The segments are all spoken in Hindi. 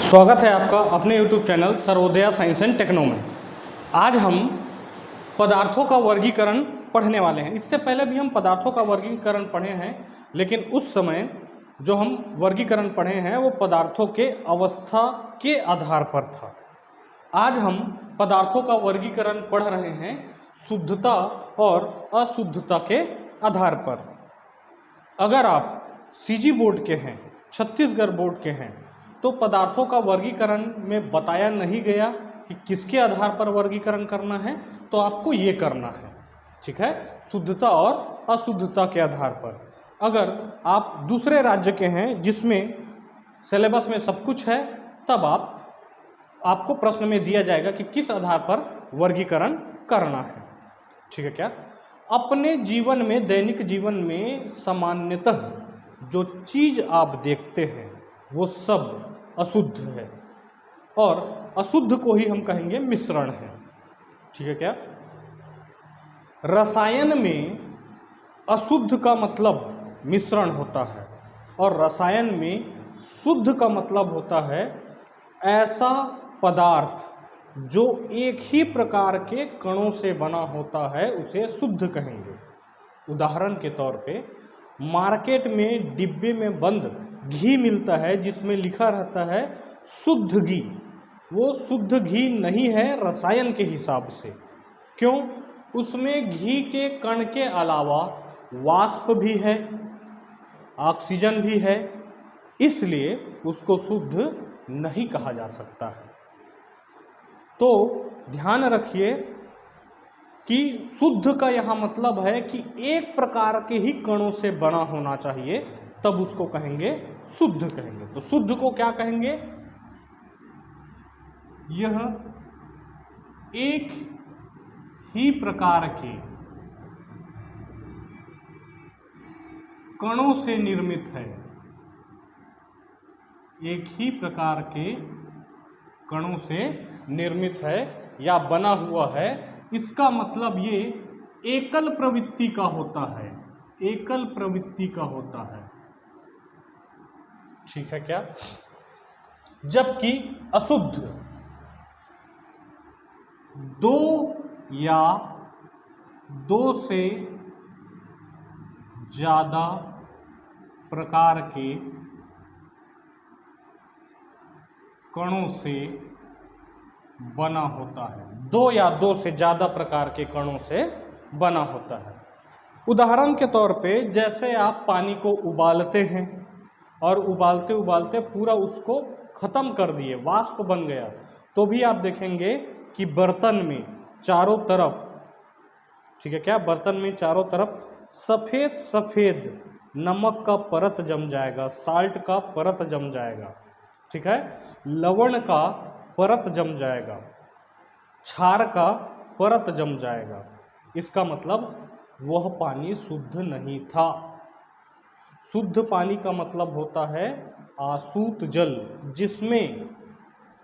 स्वागत है आपका अपने YouTube channel Sarvodaya science and techno में। आज हम पदार्थों का वर्गीकरण पढ़ने वाले हैं। इससे पहले भी हम पदार्थों का वर्गीकरण पढ़े हैं, लेकिन उस समय जो हम वर्गीकरण पढ़े हैं वो पदार्थों के अवस्था के आधार पर था। आज हम पदार्थों का वर्गीकरण पढ़ रहे हैं शुद्धता और अशुद्धता के आधार पर। अगर आप सीजी बोर्ड के हैं, छत्तीसगढ़ बोर्ड के हैं, तो पदार्थों का वर्गीकरण में बताया नहीं गया कि किसके आधार पर वर्गीकरण करना है, तो आपको ये करना है, ठीक है, शुद्धता और अशुद्धता के आधार पर। अगर आप दूसरे राज्य के हैं जिसमें सिलेबस में सब कुछ है, तब आपको प्रश्न में दिया जाएगा कि किस आधार पर वर्गीकरण करना है, ठीक है क्या। अपने जीवन में, दैनिक जीवन में सामान्यतः जो चीज़ आप देखते हैं वो सब अशुद्ध है, और अशुद्ध को ही हम कहेंगे मिश्रण है, ठीक है क्या। रसायन में अशुद्ध का मतलब मिश्रण होता है, और रसायन में शुद्ध का मतलब होता है ऐसा पदार्थ जो एक ही प्रकार के कणों से बना होता है, उसे शुद्ध कहेंगे। उदाहरण के तौर पे मार्केट में डिब्बे में बंद घी मिलता है जिसमें लिखा रहता है शुद्ध घी, वो शुद्ध घी नहीं है रसायन के हिसाब से। क्यों? उसमें घी के कण के अलावा वाष्प भी है, ऑक्सीजन भी है, इसलिए उसको शुद्ध नहीं कहा जा सकता है। तो ध्यान रखिए कि शुद्ध का यहाँ मतलब है कि एक प्रकार के ही कणों से बना होना चाहिए, तब उसको कहेंगे शुद्ध कहेंगे। तो शुद्ध को क्या कहेंगे? यह एक ही प्रकार के कणों से निर्मित है, एक ही प्रकार के कणों से निर्मित है या बना हुआ है। इसका मतलब ये एकल प्रवृत्ति का होता है, एकल प्रवृत्ति का होता है, ठीक है क्या। जबकि अशुद्ध दो या दो से ज्यादा प्रकार के कणों से बना होता है, दो या दो से ज़्यादा प्रकार के कणों से बना होता है। उदाहरण के तौर पे जैसे आप पानी को उबालते हैं और उबालते उबालते पूरा उसको ख़त्म कर दिए, वाष्प बन गया, तो भी आप देखेंगे कि बर्तन में चारों तरफ, ठीक है क्या, बर्तन में चारों तरफ सफ़ेद सफ़ेद नमक का परत जम जाएगा, साल्ट का परत जम जाएगा, ठीक है, लवण का परत जम जाएगा, क्षार का परत जम जाएगा। इसका मतलब वह पानी शुद्ध नहीं था। शुद्ध पानी का मतलब होता है आसूत जल, जिसमें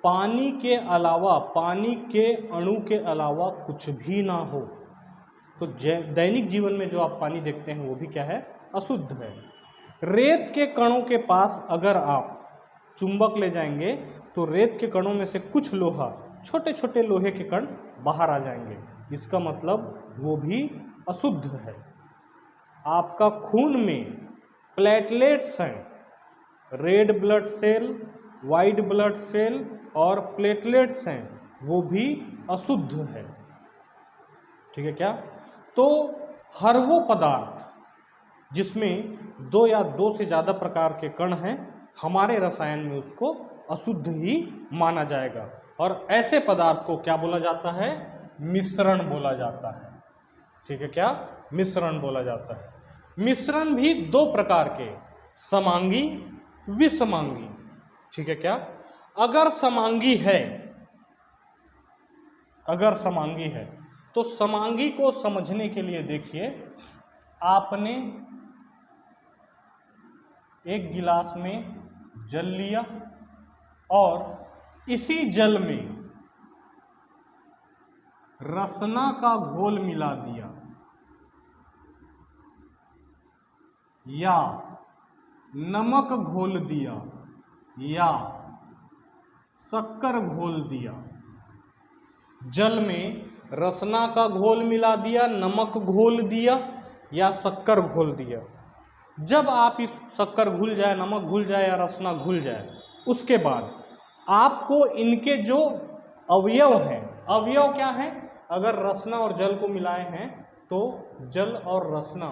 पानी के अलावा, पानी के अणु के अलावा कुछ भी ना हो। तो दैनिक जीवन में जो आप पानी देखते हैं वो भी क्या है? अशुद्ध है। रेत के कणों के पास अगर आप चुंबक ले जाएंगे तो रेत के कणों में से कुछ लोहा, छोटे छोटे लोहे के कण बाहर आ जाएंगे, इसका मतलब वो भी अशुद्ध है। आपका खून में प्लेटलेट्स हैं, red blood cell, white blood cell और प्लेटलेट्स हैं, वो भी अशुद्ध है, ठीक है क्या। तो हर वो पदार्थ जिसमें दो या दो से ज़्यादा प्रकार के कण हैं, हमारे रसायन में उसको अशुद्ध ही माना जाएगा, और ऐसे पदार्थ को क्या बोला जाता है? मिश्रण बोला जाता है, ठीक है क्या, मिश्रण बोला जाता है। मिश्रण भी दो प्रकार के, समांगी, विसमांगी, ठीक है क्या। अगर समांगी है, अगर समांगी है तो समांगी को समझने के लिए देखिए, आपने एक गिलास में जल लिया और इसी जल में रसना का घोल मिला दिया, या नमक घोल दिया, या शक्कर घोल दिया, जल में रसना का घोल मिला दिया, नमक घोल दिया या शक्कर घोल दिया। जब आप इस शक्कर घुल जाए, नमक घुल जाए या रसना घुल जाए, उसके बाद आपको इनके जो अवयव हैं, अवयव क्या है, अगर रसना और जल को मिलाए हैं तो जल और रसना,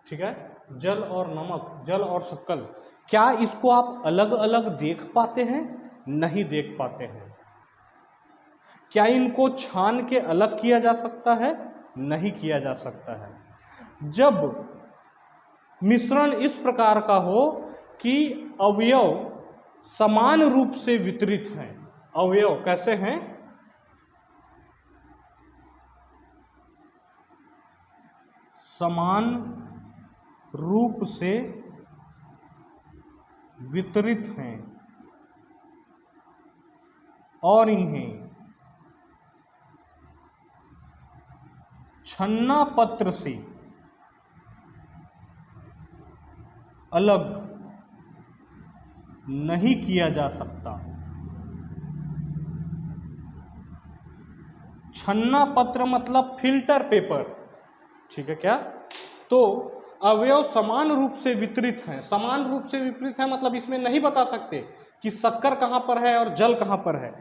ठीक है, जल और नमक, जल और शक्कर, क्या इसको आप अलग अलग देख पाते हैं? नहीं देख पाते हैं। क्या इनको छान के अलग किया जा सकता है? नहीं किया जा सकता है। जब मिश्रण इस प्रकार का हो कि अवयव समान रूप से वितरित हैं, अवयव कैसे हैं, समान रूप से वितरित हैं और इन्हें छन्ना पत्र से अलग नहीं किया जा सकता। छन्ना पत्र मतलब फिल्टर पेपर, ठीक है क्या? तो अवयव समान रूप से वितरित हैं, समान रूप से वितरित है मतलब इसमें नहीं बता सकते कि शक्कर कहाँ पर है और जल कहाँ पर है,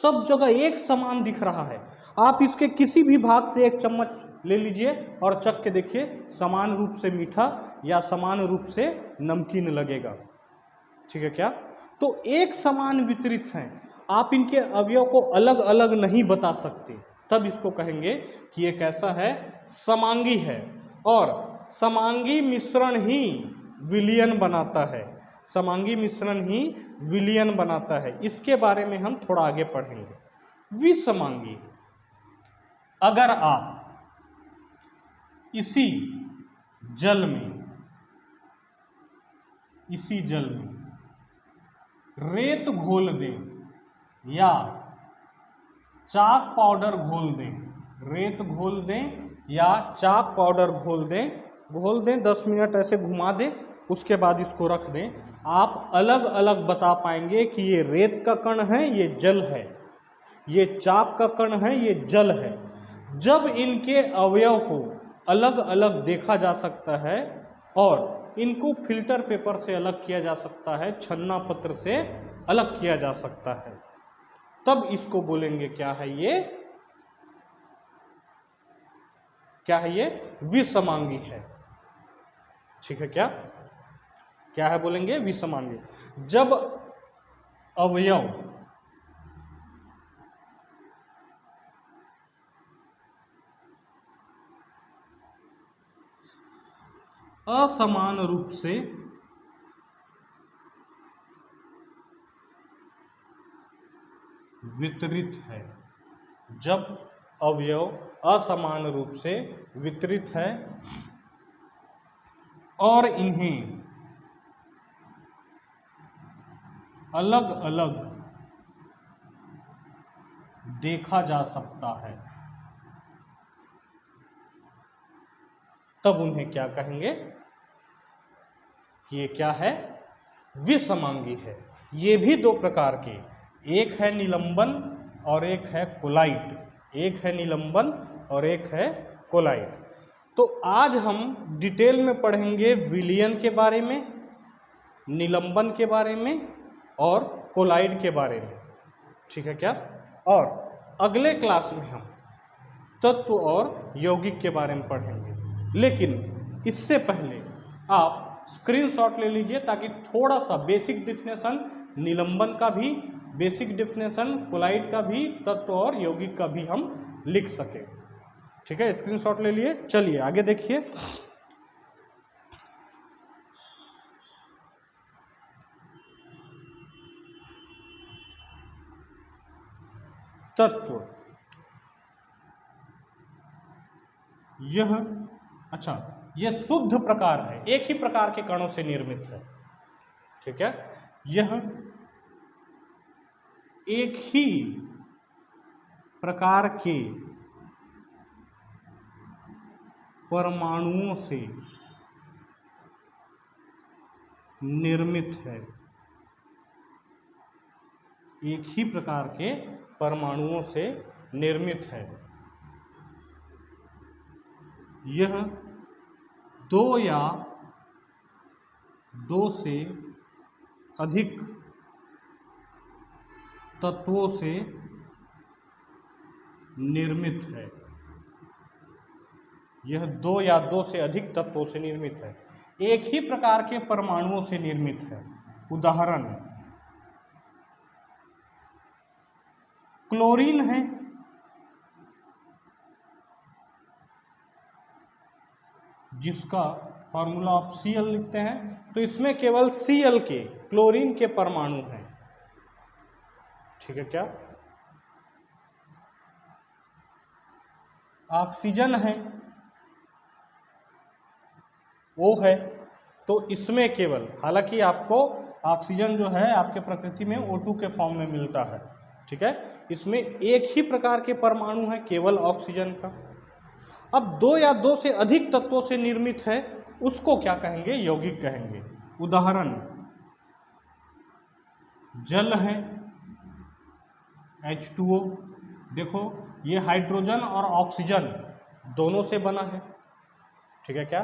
सब जगह एक समान दिख रहा है। आप इसके किसी भी भाग से एक चम्मच ले लीजिए और चख के देखिए, समान रूप से मीठा या समान रूप से नमकीन लगेगा, ठीक है क्या? तो एक समान वितरित हैं, आप इनके अवयव को अलग अलग नहीं बता सकते, तब इसको कहेंगे कि ये कैसा है, समांगी है। और समांगी मिश्रण ही विलयन बनाता है, समांगी मिश्रण ही विलयन बनाता है। इसके बारे में हम थोड़ा आगे पढ़ेंगे। विसमांगी, अगर आप इसी जल में रेत घोल दें या चाक पाउडर घोल दें, रेत घोल दें या चाक पाउडर घोल दें 10 मिनट ऐसे घुमा दें, उसके बाद इसको रख दें, आप अलग अलग बता पाएंगे कि ये रेत का कण है, ये जल है, ये चाक का कण है, ये जल है। जब इनके अवयव को अलग अलग देखा जा सकता है और इनको फिल्टर पेपर से अलग किया जा सकता है, छन्ना पत्र से अलग किया जा सकता है, तब इसको बोलेंगे क्या है ये, क्या है ये, विसमांगी है, ठीक है क्या? क्या है बोलेंगे, विसमांगी। जब अवयव असमान रूप से वितरित है, जब अवयव असमान रूप से वितरित है और इन्हें अलग अलग देखा जा सकता है, तब उन्हें क्या कहेंगे कि ये क्या है, विसमांगी है। ये भी दो प्रकार के, एक है निलंबन और एक है कोलाइट, एक है निलंबन और एक है कोलाइट। तो आज हम डिटेल में पढ़ेंगे विलयन के बारे में, निलंबन के बारे में और कोलाइट के बारे में, ठीक है क्या? और अगले क्लास में हम तत्व और यौगिक के बारे में पढ़ेंगे। लेकिन इससे पहले आप स्क्रीनशॉट ले लीजिए ताकि थोड़ा सा बेसिक डेफिनेशन निलंबन का भी, बेसिक डेफिनेशन कोलाइट का भी, तत्व और यौगिक का भी हम लिख सकें, ठीक है? स्क्रीनशॉट ले लिए, चलिए आगे देखिए। तत्व, यह, अच्छा, यह शुद्ध प्रकार है, एक ही प्रकार के कणों से निर्मित है, ठीक है? यह एक ही प्रकार के परमाणुओं से निर्मित है। एक ही प्रकार के परमाणुओं से निर्मित है। यह दो या दो से अधिक तत्वों से निर्मित है। यह दो या दो से अधिक तत्वों से निर्मित है, एक ही प्रकार के परमाणुओं से निर्मित है। उदाहरण क्लोरीन है, जिसका फॉर्मूला आप Cl लिखते हैं, तो इसमें केवल Cl के, क्लोरीन के परमाणु हैं। ठीक है क्या? ऑक्सीजन है, O है, तो इसमें केवल, हालांकि आपको ऑक्सीजन जो है आपके प्रकृति में O2 के फॉर्म में मिलता है। ठीक है, इसमें एक ही प्रकार के परमाणु है केवल ऑक्सीजन का। अब दो या दो से अधिक तत्वों से निर्मित है, उसको क्या कहेंगे? यौगिक कहेंगे। उदाहरण जल है, H2O, देखो ये हाइड्रोजन और ऑक्सीजन दोनों से बना है। ठीक है क्या?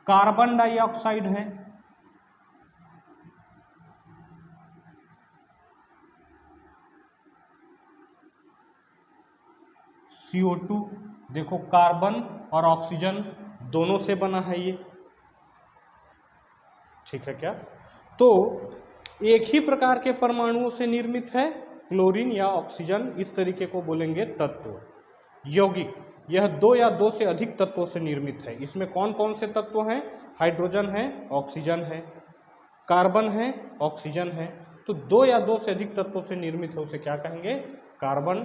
कार्बन डाइऑक्साइड है, CO2, देखो कार्बन और ऑक्सीजन दोनों से बना है ये। ठीक है क्या? तो एक ही प्रकार के परमाणुओं से निर्मित है, क्लोरीन या ऑक्सीजन, इस तरीके को बोलेंगे तत्व। यौगिक, यह दो या दो से अधिक तत्वों से निर्मित है। इसमें कौन कौन से तत्व हैं? हाइड्रोजन है, ऑक्सीजन है, कार्बन है, ऑक्सीजन है। तो दो या दो से अधिक तत्वों से निर्मित है, उसे क्या कहेंगे? कार्बन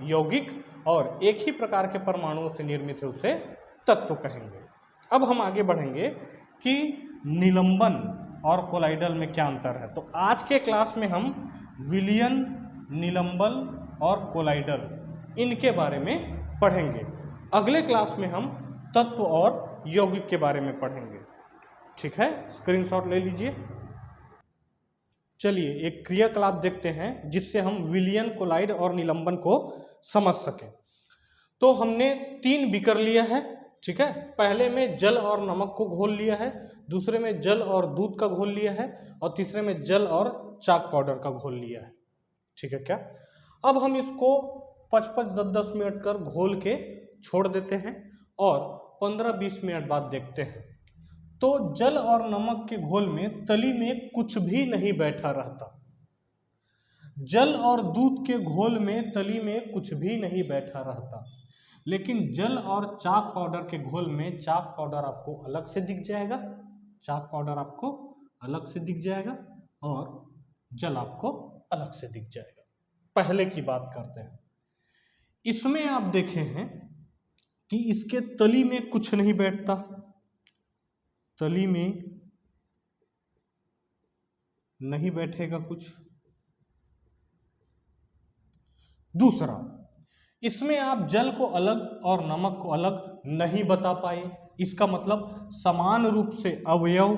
यौगिक। और एक ही प्रकार के परमाणुओं से निर्मित है, उसे तत्व कहेंगे। अब हम आगे बढ़ेंगे कि निलंबन और कोलाइडल में क्या अंतर है। तो आज के क्लास में हम विलयन, निलंबन और कोलाइडल, इनके बारे में पढ़ेंगे। अगले क्लास में हम तत्व और यौगिक के बारे में पढ़ेंगे। ठीक है, स्क्रीनशॉट ले लीजिए। चलिए एक क्रियाकलाप देखते हैं जिससे हम विलयन, कोलाइड और निलंबन को समझ सकें। तो हमने 3 बीकर लिया है। ठीक है, पहले में जल और नमक को घोल लिया है, दूसरे में जल और दूध का घोल लिया है, और तीसरे में जल और चाक पाउडर का घोल लिया है। ठीक है क्या? अब हम इसको 5-5, 10-10 मिनट कर घोल के छोड़ देते हैं और 15-20 मिनट बाद देखते हैं। तो जल और नमक के घोल में तली में कुछ भी नहीं बैठा रहता। जल और दूध के घोल में तली में कुछ भी नहीं बैठा रहता, लेकिन जल और चाक पाउडर के घोल में चाक पाउडर आपको अलग से दिख जाएगा, चाक पाउडर आपको अलग से दिख जाएगा और जल आपको अलग से दिख जाएगा। पहले की बात करते हैं। इसमें आप देखे हैं कि इसके तली में कुछ नहीं बैठता, तली में नहीं बैठेगा कुछ। दूसरा, इसमें आप जल को अलग और नमक को अलग नहीं बता पाए। इसका मतलब समान रूप से अवयव,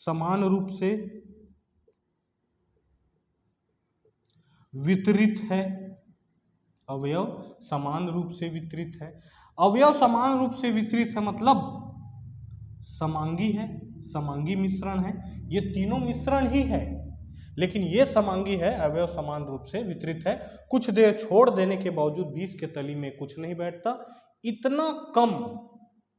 समान रूप से वितरित है। अवयव समान रूप से वितरित है। अवयव समान रूप से वितरित है मतलब समांगी है, समांगी मिश्रण है। ये तीनों मिश्रण ही है, लेकिन ये समांगी है, अवयव समान रूप से वितरित है। कुछ देर छोड़ देने के बावजूद भी इसके तली में कुछ नहीं बैठता। इतना कम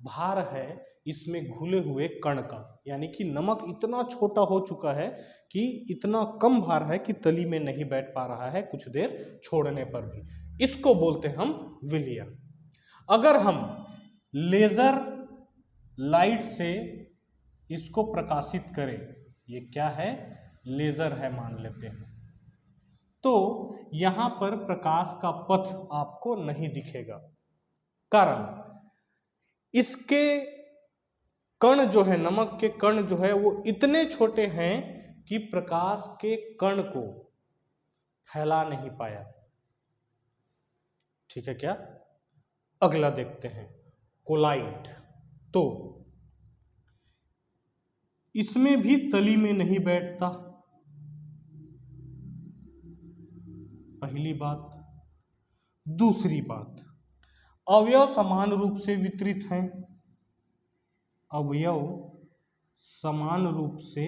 भार है इसमें घुले हुए कण का, यानी कि नमक इतना छोटा हो चुका है कि इतना कम भार है कि तली में नहीं बैठ पा रहा है कुछ देर छोड़ने पर भी। इसको बोलते हैं हम विलयन। अगर हम लेजर लाइट से इसको प्रकाशित करें, ये क्या है? लेजर है मान लेते हैं, तो यहां पर प्रकाश का पथ आपको नहीं दिखेगा। कारण इसके कण जो है, नमक के कण जो है वो इतने छोटे हैं कि प्रकाश के कण को फैला नहीं पाया। ठीक है क्या? अगला देखते हैं कोलाइड। तो इसमें भी तली में नहीं बैठता, पहली बात। दूसरी बात, अवयव समान रूप से वितरित हैं, अवयव समान रूप से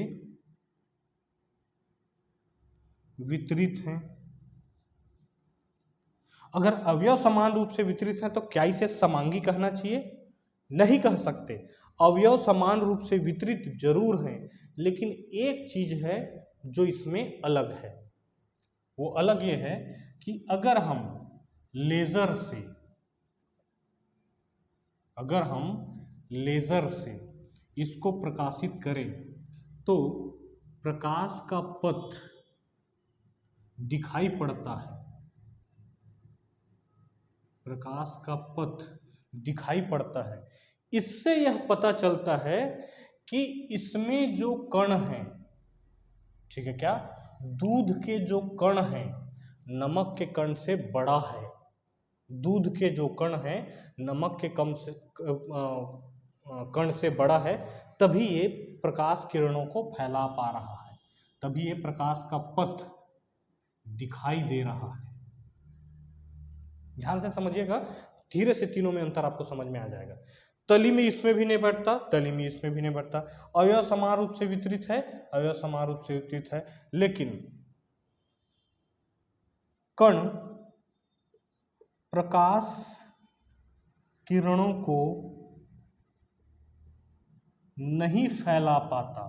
वितरित हैं। अगर अवयव समान रूप से वितरित हैं तो क्या इसे समांगी कहना चाहिए? नहीं कह सकते। अवयव समान रूप से वितरित जरूर हैं, लेकिन एक चीज है जो इसमें अलग है। वो अलग ये है कि अगर हम लेजर से इसको प्रकाशित करें तो प्रकाश का पथ दिखाई पड़ता है, प्रकाश का पथ दिखाई पड़ता है। इससे यह पता चलता है कि इसमें जो कण हैं, ठीक है क्या, दूध के जो कण हैं नमक के कण से बड़ा है। दूध के जो कण हैं नमक के कण से बड़ा है, तभी ये प्रकाश किरणों को फैला पा रहा है, तभी ये प्रकाश का पथ दिखाई दे रहा है। ध्यान से समझिएगा, धीरे से तीनों में अंतर आपको समझ में आ जाएगा। तली में इसमें भी नहीं बैठता, तली में इसमें भी नहीं बैठता। अवयव समान रूप से वितरित है, अवयव समान रूप से वितरित है, लेकिन कण प्रकाश किरणों को नहीं फैला पाता,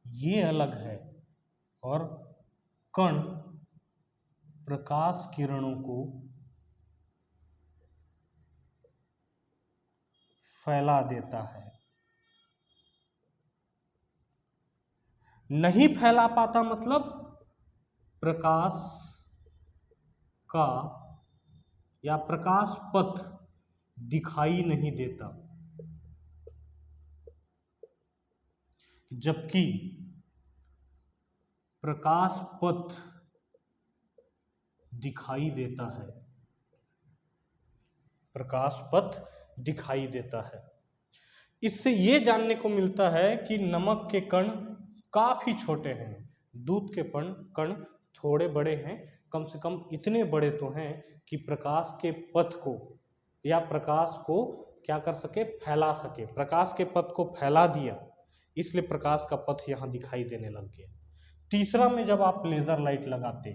ये अलग है। और कण प्रकाश किरणों को फैला देता है। नहीं फैला पाता मतलब प्रकाश का या प्रकाश पथ दिखाई नहीं देता, जबकि प्रकाश पथ दिखाई देता है, प्रकाश पथ दिखाई देता है। इससे यह जानने को मिलता है कि नमक के कण काफी छोटे हैं, दूध के कण थोड़े बड़े हैं, कम से कम इतने बड़े तो हैं कि प्रकाश के पथ को या प्रकाश को क्या कर सके, फैला सके। प्रकाश के पथ को फैला दिया, इसलिए प्रकाश का पथ यहां दिखाई देने लग गया। तीसरा में जब आप लेजर लाइट लगाते,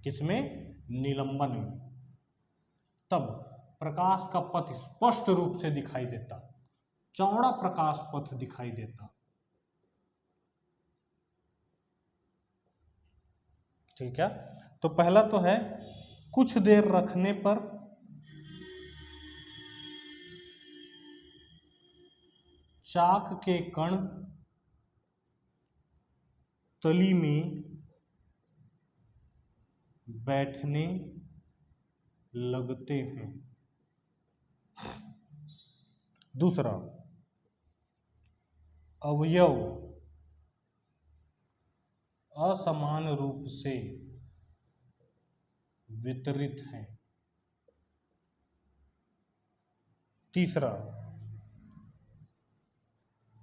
किसमें, निलंबन में, तब प्रकाश का पथ स्पष्ट रूप से दिखाई देता, चौड़ा प्रकाश पथ दिखाई देता। ठीक है, तो पहला तो है कुछ देर रखने पर चाक के कण तली में बैठने लगते हैं। दूसरा, अवयव असमान रूप से वितरित हैं। तीसरा,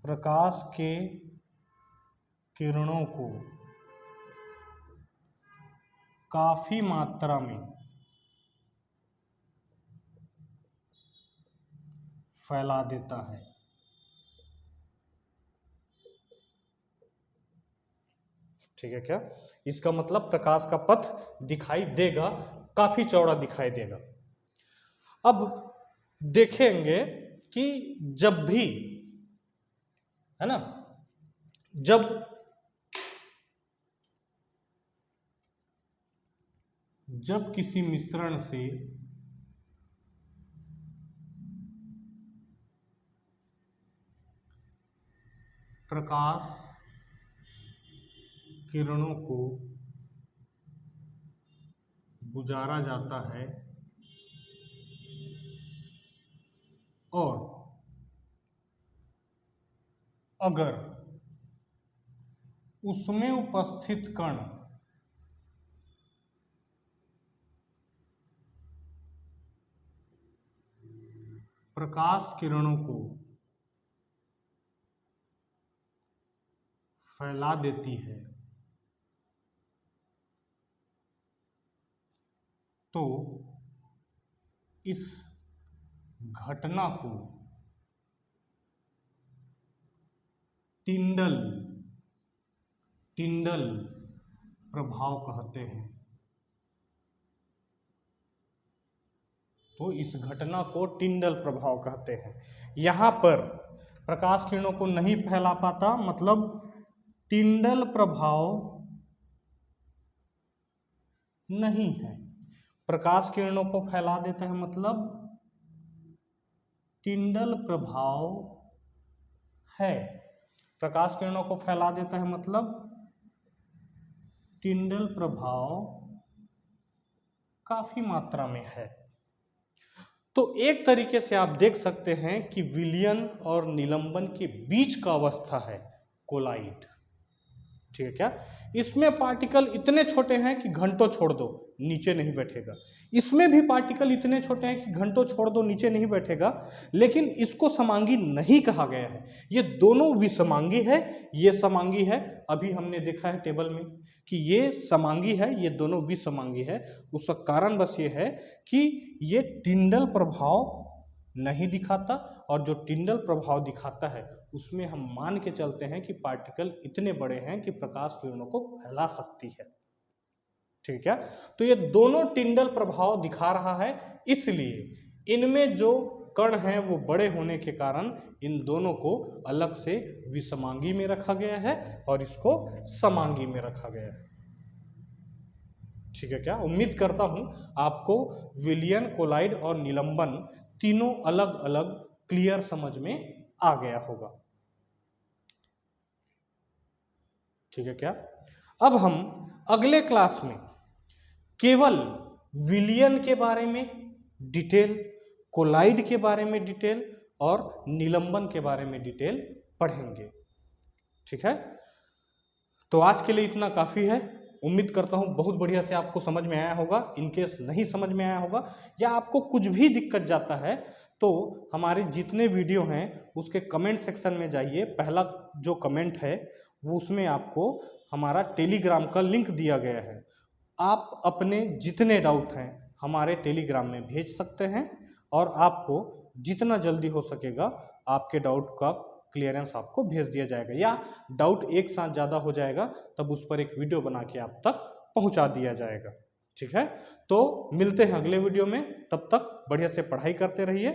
प्रकाश के किरणों को काफी मात्रा में फैला देता है। ठीक है क्या, इसका मतलब प्रकाश का पथ दिखाई देगा, काफी चौड़ा दिखाई देगा। अब देखेंगे कि जब भी, है ना, जब किसी मिश्रण से प्रकाश किरणों को गुजारा जाता है और अगर उसमें उपस्थित कण प्रकाश किरणों को फैला देती है तो इस घटना को टिंडल प्रभाव कहते हैं। तो इस घटना को टिंडल प्रभाव कहते हैं। यहाँ पर प्रकाश किरणों को नहीं फैला पाता, मतलब टिंडल प्रभाव नहीं है। प्रकाश किरणों को फैला देता है मतलब टिंडल प्रभाव है। प्रकाश किरणों को फैला देता है मतलब टिंडल प्रभाव काफी मात्रा में है। तो एक तरीके से आप देख सकते हैं कि विलयन और निलंबन के बीच का अवस्था है कोलाइड। ठीक है क्या? इसमें पार्टिकल इतने छोटे हैं कि घंटों छोड़ दो नीचे नहीं बैठेगा। इसमें भी पार्टिकल इतने छोटे हैं कि घंटों छोड़ दो नीचे नहीं बैठेगा, लेकिन इसको समांगी नहीं कहा गया है। ये दोनों विसमांगी है, ये समांगी है। अभी हमने देखा है टेबल में कि ये समांगी है, ये दोनों विसमांगी है। उसका कारण बस ये है कि ये टिंडल प्रभाव नहीं दिखाता, और जो टिंडल प्रभाव दिखाता है उसमें हम मान के चलते हैं कि पार्टिकल इतने बड़े हैं कि प्रकाश किरणों को फैला सकती है। ठीक है? तो ये दोनों टिंडल प्रभाव दिखा रहा है, इसलिए इनमें जो कण हैं वो बड़े होने के कारण इन दोनों को अलग से विसमांगी में रखा गया है और इसको समांगी में रखा गया है। ठीक है क्या? उम्मीद करता हूं आपको विलयन, कोलाइड और निलंबन तीनों अलग अलग क्लियर समझ में आ गया होगा। ठीक है क्या? अब हम अगले क्लास में केवल विलयन के बारे में डिटेल, कोलाइड के बारे में डिटेल और निलंबन के बारे में डिटेल पढ़ेंगे। ठीक है? तो आज के लिए इतना काफी है। उम्मीद करता हूं बहुत बढ़िया से आपको समझ में आया होगा। इनकेस नहीं समझ में आया होगा या आपको कुछ भी दिक्कत जाता है तो हमारे जितने वीडियो हैं उसके कमेंट सेक्शन में जाइए। पहला जो कमेंट है वो उसमें आपको हमारा टेलीग्राम का लिंक दिया गया है। आप अपने जितने डाउट हैं हमारे टेलीग्राम में भेज सकते हैं और आपको जितना जल्दी हो सकेगा आपके डाउट का क्लियरेंस आपको भेज दिया जाएगा, या डाउट एक साथ ज़्यादा हो जाएगा तब उस पर एक वीडियो बना के आप तक पहुंचा दिया जाएगा। ठीक है? तो मिलते हैं अगले वीडियो में, तब तक बढ़िया से पढ़ाई करते रहिए।